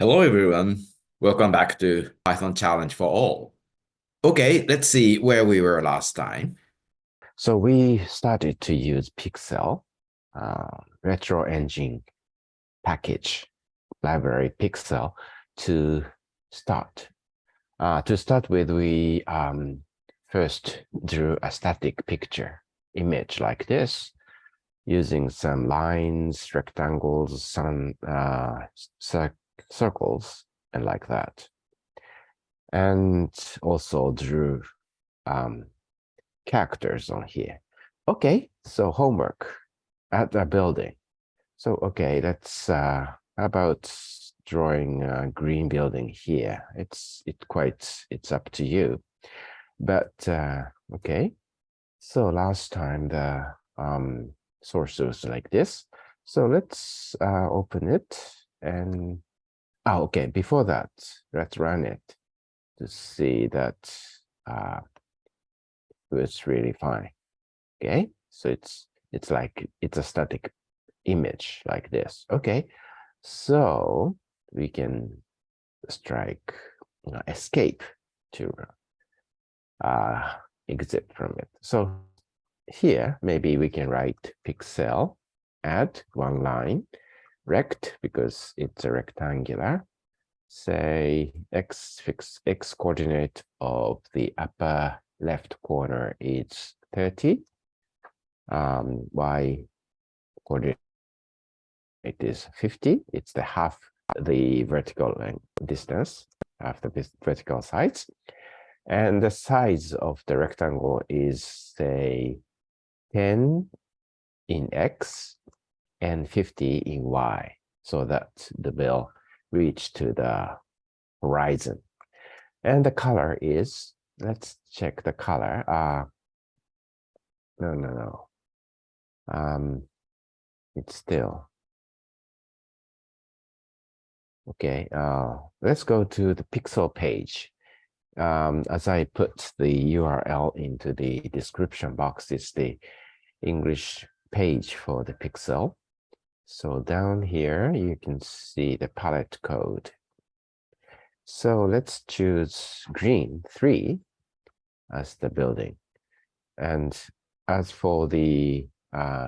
Hello everyone, welcome back to Python Challenge for All. Okay, let's see where we were last time. So we started to use Pyxel, retro engine package library Pyxel to start. To start with, we first drew a static picture image like this, using some lines, rectangles, some circles, and like that. And also drew characters on here. Okay, so homework at a building. So okay, let's about drawing a green building here. It's up to you. But okay, so last time the source was like this. So let's open it and okay, before that, let's run it to see that it's really fine. Okay, so it's like it's a static image like this. Okay, so we can strike escape to exit from it. So here maybe we can write Pyxel, add one line, rect because it's a rectangular. Say x coordinate of the upper left corner is 30. Y coordinate is 50. It's the half the vertical distance after this vertical sides. And the size of the rectangle is, say, 10 in X and 50 in Y, so that the will reach to the horizon. And the color is, let's check the color. No. It's still okay. Let's go to the Pyxel page. As I put the URL into the description box, it's the English page for the Pyxel. So down here, you can see the palette code. So let's choose green 3 as the building. And as for the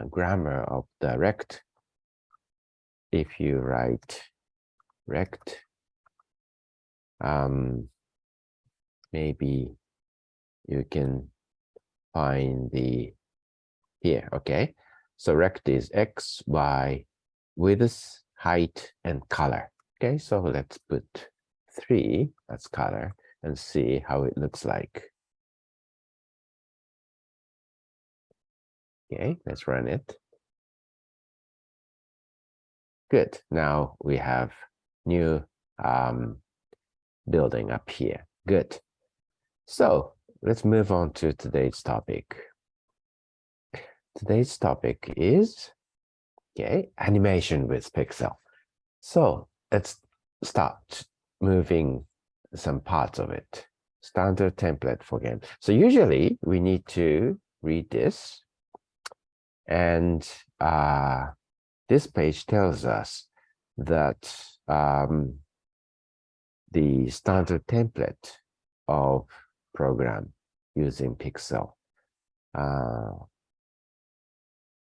grammar of the rect, if you write rect, maybe you can find the here. Okay, so rect is x, y, width, height, and color. Okay, so let's put 3 as color and see how it looks like. Okay, let's run it. Good. Now we have new building up here. Good. So let's move on to today's topic. Today's topic is animation with Pyxel. So let's start moving some parts of it. Standard template for game. So usually we need to read this, and this page tells us that the standard template of program using Pyxel.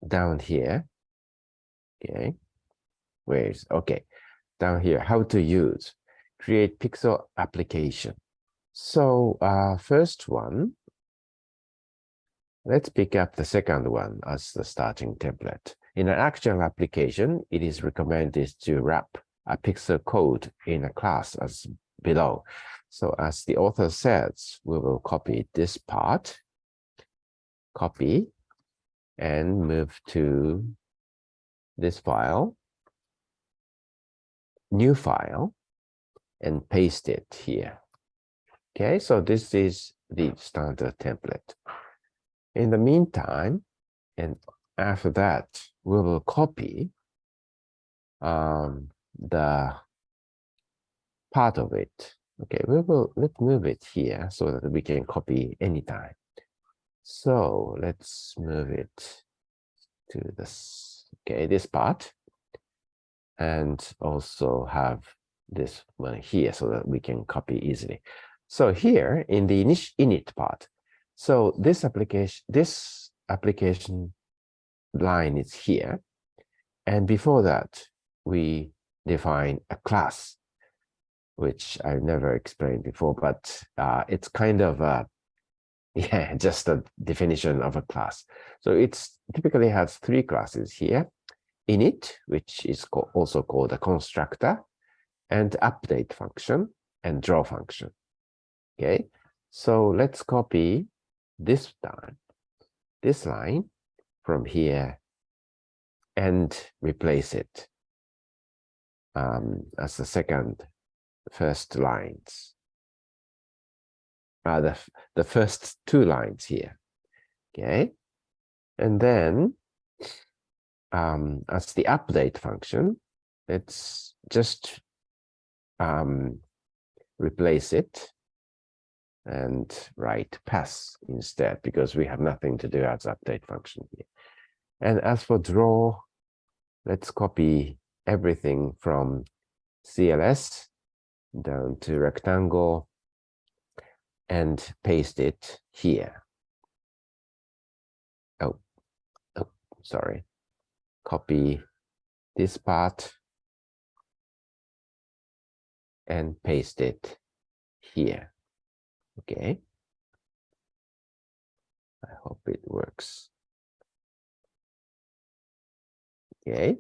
Down here, down here, how to use, create Pyxel application. So first one, let's pick up the second one as the starting template. In an actual application, it is recommended to wrap a Pyxel code in a class as below. So as the author says, we will copy this part, copy, and move to this file, new file, and paste it here. Okay, so this is the standard template. In the meantime, and after that, we will copy the part of it. Okay, let's move it here so that we can copy anytime. So let's move it to this, this part, and also have this one here so that we can copy easily. So here in the init part, so this application line is here. And before that, we define a class, which I've never explained before, but it's kind of yeah, just a definition of a class. So it's typically has three classes here: init, which is also called a constructor, and update function, and draw function. Okay, so let's copy this line from here and replace it as the first lines. The first two lines here. Okay, and then as the update function, let's just replace it and write pass instead, because we have nothing to do as update function here. And as for draw, let's copy everything from CLS down to rectangle and paste it here. Oh, sorry. Copy this part and paste it here. Okay. I hope it works. Okay.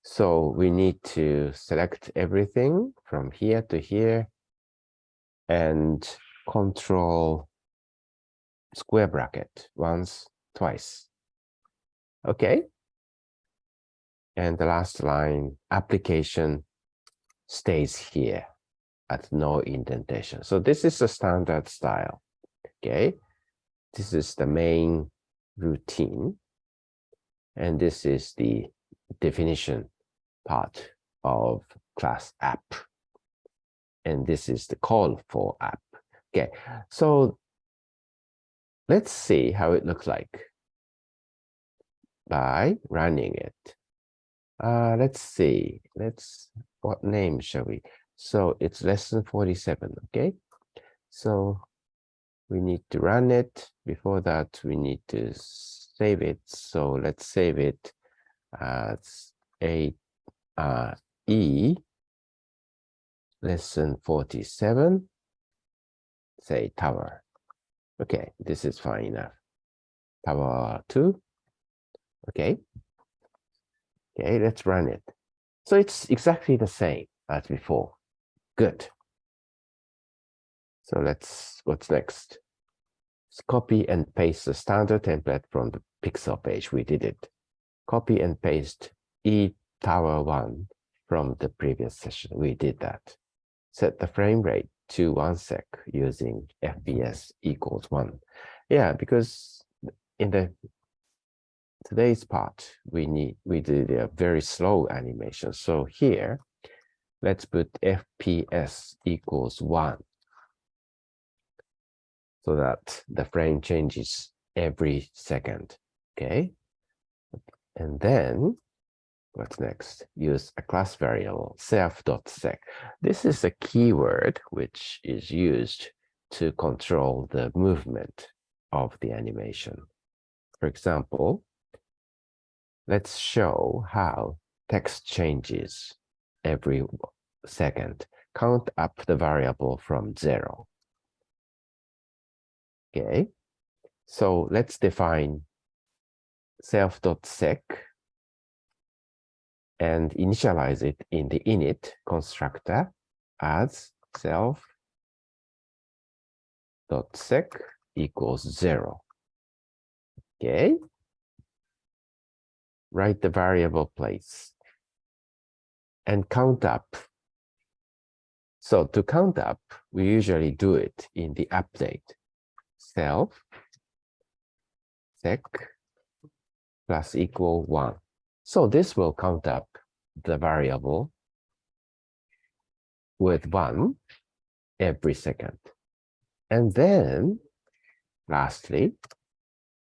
So we need to select everything from here to here and control square bracket once, twice. Okay. And the last line, application stays here at no indentation. So this is a standard style. Okay. This is the main routine. And this is the definition part of class app. And this is the call for app. Okay, so let's see how it looks like by running it. Let's see. What name shall we? So it's lesson 47. Okay, so we need to run it. Before that, we need to save it. So let's save it as E lesson 47, say tower. Okay, this is fine enough. Tower 2. Okay. Okay, let's run it. So it's exactly the same as before. Good. So what's next? Let's copy and paste the standard template from the Pyxel page. We did it. Copy and paste E tower 1 from the previous session. We did that. Set the frame rate to 1 sec using FPS equals 1. Yeah, because in today's part, we did a very slow animation. So here, let's put FPS equals 1 so that the frame changes every second. Okay. And then what's next? Use a class variable self.sec. This is a keyword which is used to control the movement of the animation. For example, let's show how text changes every second. Count up the variable from 0. Okay, so let's define self.sec and initialize it in the init constructor as self.sec equals 0. Okay, write the variable place and count up. So to count up, we usually do it in the update. Self.sec plus equal 1. So this will count up the variable with 1 every second. And then, lastly,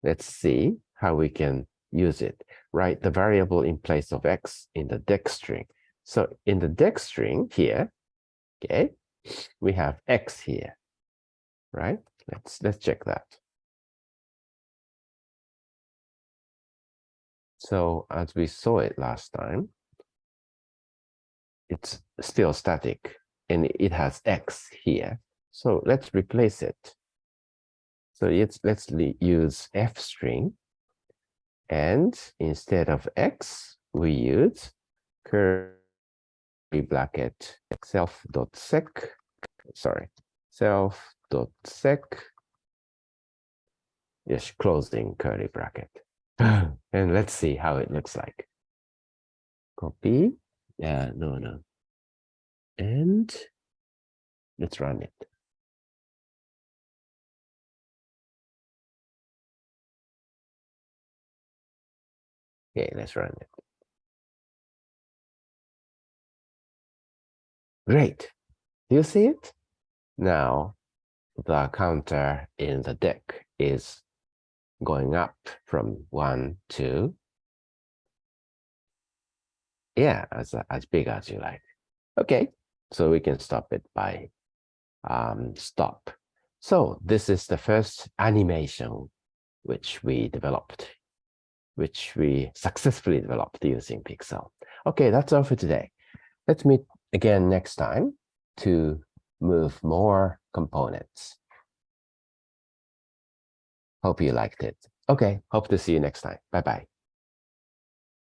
let's see how we can use it. Write the variable in place of x in the dex string. So in the deck string here, okay, we have X here, right? Let's check that. So as we saw it last time, it's still static and it has X here. So let's replace it. So let's use F string, and instead of X, we use curly bracket self.sec, sorry, self.sec, yes, closing curly bracket. And let's see how it looks like. Copy, no. And let's run it. Okay, let's run it. Great. Do you see it? Now, the counter in the deck is going up from 1 to, yeah, as big as you like. Okay, so we can stop it by stop. So this is the first animation which we successfully developed using Pyxel. Okay, that's all for today. Let's meet again next time to move more components. Hope you liked it. Okay, hope to see you next time. Bye-bye.